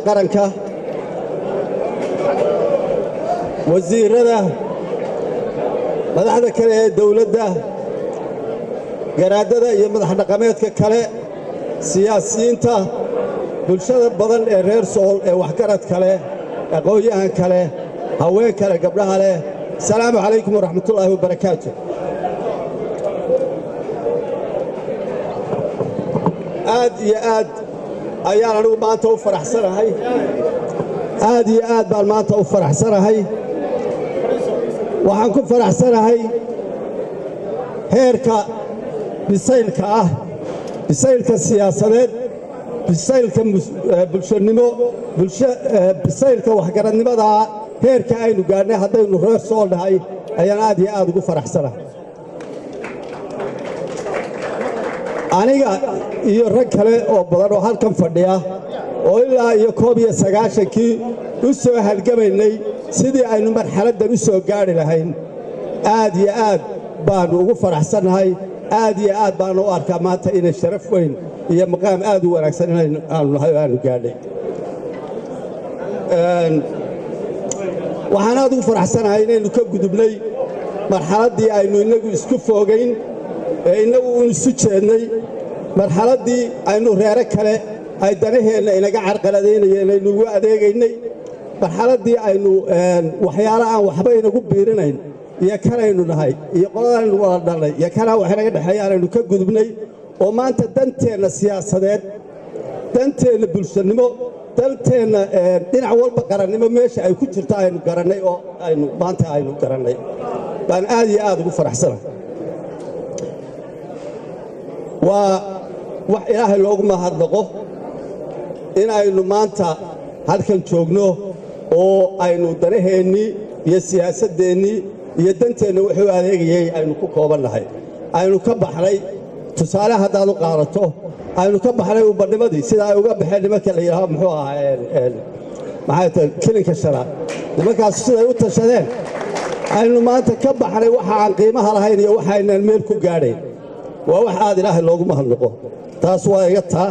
qaranka wasiirada madaxda kale ee dawladda garaadada iyo madax dhaqameedka kale siyaasiyiinta bulshada badan ee reer Sool ee waxgarad kale aqoonyahan kale haween kale gabdhaha leh salaamu calaykum waraxmatullaahi wabarakaatuh aad iyo aad ayaan anigu maanta u faraxsanahay aad iyo aad baan maanta u faraxsanahay waxaan ku faraxsanahay heerka bisaylka ah bisaylka siyaasadeed bisaylka bulshanimo bisaylka waxgaradnimada heerka aynu gaarnay haddaynu reer Sool nahay ayaan aad iyo aad ugu faraxsanahay aniga iyo rag kale oo badan oo halkan fadhiya oo ilaa iyo 1990kii u soo halgamaynay sidii aynu marxaladdan u soo gaari lahayn aad iyo aad baan ugu faraxsanahay aad iyo aad baan u arkaa maanta inay sharaf weyn iyo maqaam aad u wanaagsan aanu gaadhay waxaan aad ugu faraxsanahay inaynu ka gudubnay marxaladdii aynu inagu isku foogayn ee inagu isu jeednay marxaladdii aynu reere kale ay danaheenna inaga carqaladaynayeen aynu ugu adeegaynay marxaladdii aynu waxyaalo aan waxba inagu biirinayn iyo kanaynu nahay iyo qoladaynu wada dhalnay iyo kanaa wax inaga dhexeeya aanaynu ka gudubnay oo maanta danteenna siyaasadeed danteenna bulshanimo danteenna dhinac walba qarannimo meesha ay ku jirto aynu garannay oo aynu maanta aynu garannay baan aad iyo aad ugu faraxsanahay waa wax ilaahay loogu mahadnaqo in aynu maanta halkan joogno oo aynu danaheennii iyo siyaasaddeennii iyo danteenna wuxuu adeegayay aynu ku koobannahay aynu ka baxnay tusaale haddaad u qaadato aynu ka baxnay ubadnimadii sida ay uga baxeen nimanka la yidhaaho muxuu ahaa maxay tahay kilinka shanaad nimankaas siday u tashadeen aynu maanta ka baxnay waxa aan qiimaha lahayn iyo waxaynaan meel ku gaadhayn waa wax aad ilaahay loogu mahadnaqo taas waa iga taa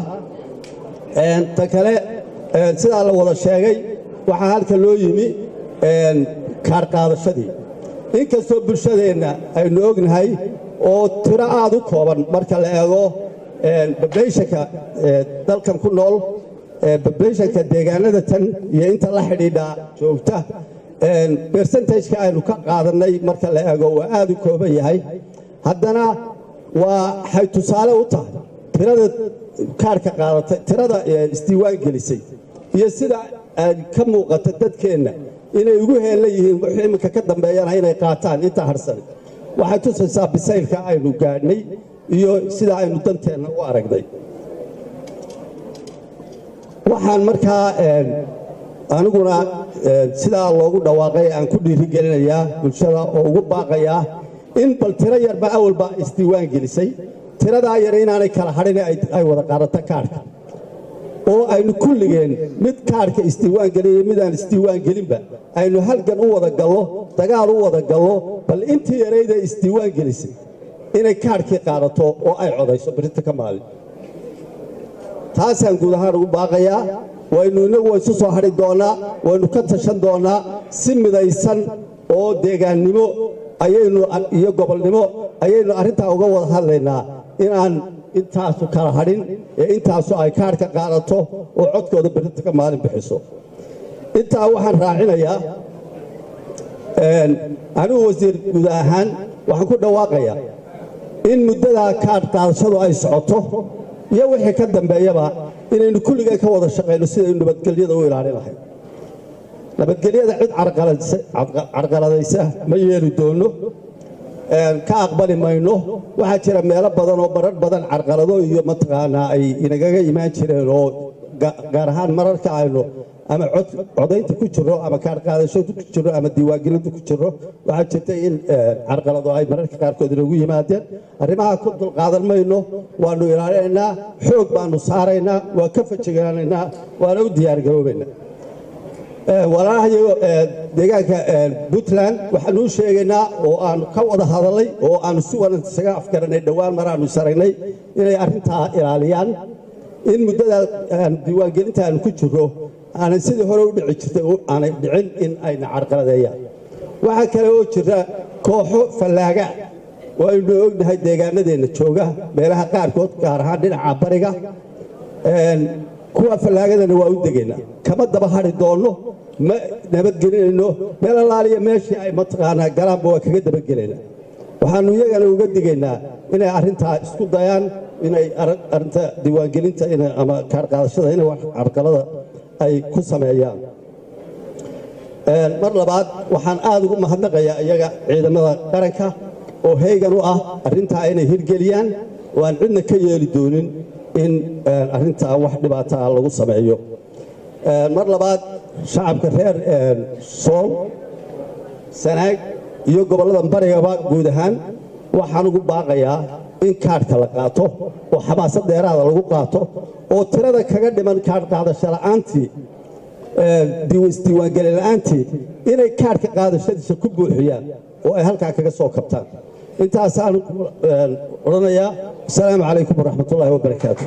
ta kale sidaa la wada sheegay waxaa halka loo yimi kaar qaadashadii inkastoo bulshadeenna aynu ognahay oo tiro aad u kooban marka la eego bablayshanka dalkan ku nool bablayshanka deegaanada tan iyo inta la xidhiidha joogta bersentageka aynu ka qaadannay marka la eego waa aad u kooban yahay haddana waxay tusaale u tahay tirada kaarka qaadatay tirada isdiiwaan gelisay iyo sida ka muuqata dadkeenna inay ugu heelan yihiin wuxuu iminka ka dambeeyana inay qaataan inta harsan waxay tusaysaa bisaylka aynu gaadhnay iyo sida aynu danteenna u aragnay waxaan markaa aniguna sidaa loogu dhawaaqay aan ku dhiirigelinayaa bulshada oo ugu baaqayaa in bal tiro yarba awalba isdiiwaan gelisay tiradaa yar inaanay kala hadhin ay wada qaadato kaarhka oo aynu kulligeen mid kaarhka isdiiwaan geliyo midaan isdiiwaan gelinba aynu halgan u wada gallo dagaal u wada gallo bal intii yarayda isdiiwaan gelisay inay kaarhkii qaadato oo ay codayso berrinta ka maalin taasaan guud ahaan ugu baaqayaa waynu inagu isu soo hadhi doonnaa waynu ka tashan doonnaa si midaysan oo deegaannimo ayaynu iyo gobolnimo ayaynu arrintaa uga wada hadlaynaa inaan intaasu kala hadhin ee intaasu ay kaarhka qaadato oo codkooda berrinta ka maalin bixiso intaa waxaan raacinayaa anigu wasiir guud ahaan waxaan ku dhawaaqayaa in muddadaa kaarh qaadashadu ay socoto iyo wixii ka dambeeyaba inaynu kulligay ka wada shaqayno sidaynu nabadgelyada u ilaalin lahayn nabadgelyada cid carqaladaysa ma yeeli doonno ka aqbali mayno waxaa jira meelo badan oo marar badan carqalado iyo mataqaanaa ay inagaga imaan jireen oo gaar ahaan mararka aynu ama codaynta ku jirro ama kaarh qaadasho ku jirro ama diiwaangelinta ku jirro waxaa jirta in carqalado ay mararka qaarkood inagu yimaadeen arrimaha ku dulqaadan mayno waannu ilaalinaynaa xoog baannu saaraynaa waa ka fajiganaynaa waana u diyaargaroobaynaa walaalahayago deegaanka puntland waxaanu u sheegaynaa oo aanu ka wada hadalnay oo aanu si wanaagsan isaga afgaranay dhowaan maraanu saraynay inay arrintaa ilaaliyaan in muddada diiwaangelinta aanu ku jirro aanay sidii hore u dhici jirtay aanay dhicin in ayna carqaladeeyaan waxaa kale oo jira kooxo fallaaga oo aynu ognahay deegaanadeenna jooga meelaha qaarkood gaar ahaan dhinaca bariga kuwa fallaagadana waa u degaynaa kama daba hadhi doonno ma nabadgelinayno meel allaaliya meeshii ay mataqaanaa galaanba waa kaga dabagelaynaa waxaannu iyagana uga digaynaa inay arrintaa isku dayaan inay arrinta diiwaangelinta ama kaarqaadashada inay wax carqalada ay ku sameeyaan mar labaad waxaan aad ugu mahadnaqayaa iyaga ciidamada qaranka oo heegan u ah arrintaa inay hirgeliyaan oo aan cidna ka yeeli doonin in arrintaa wax dhibaato ah lagu sameeyo mar labaad shacabka reer sool sanaag iyo gobollada barigaba guud ahaan waxaan ugu baaqayaa in kaadhka la qaato oo xamaasad dheeraada lagu qaato oo tirada kaga dhiman kaadh qaadasho la'aantii isdiiwaangeli la'aantii inay kaadhka qaadashadiisa ku buuxiyaan oo ay halkaa kaga soo kabtaan intaasaan odhanayaa asalaamu calaykum waraxmatullaahi wabarakaatu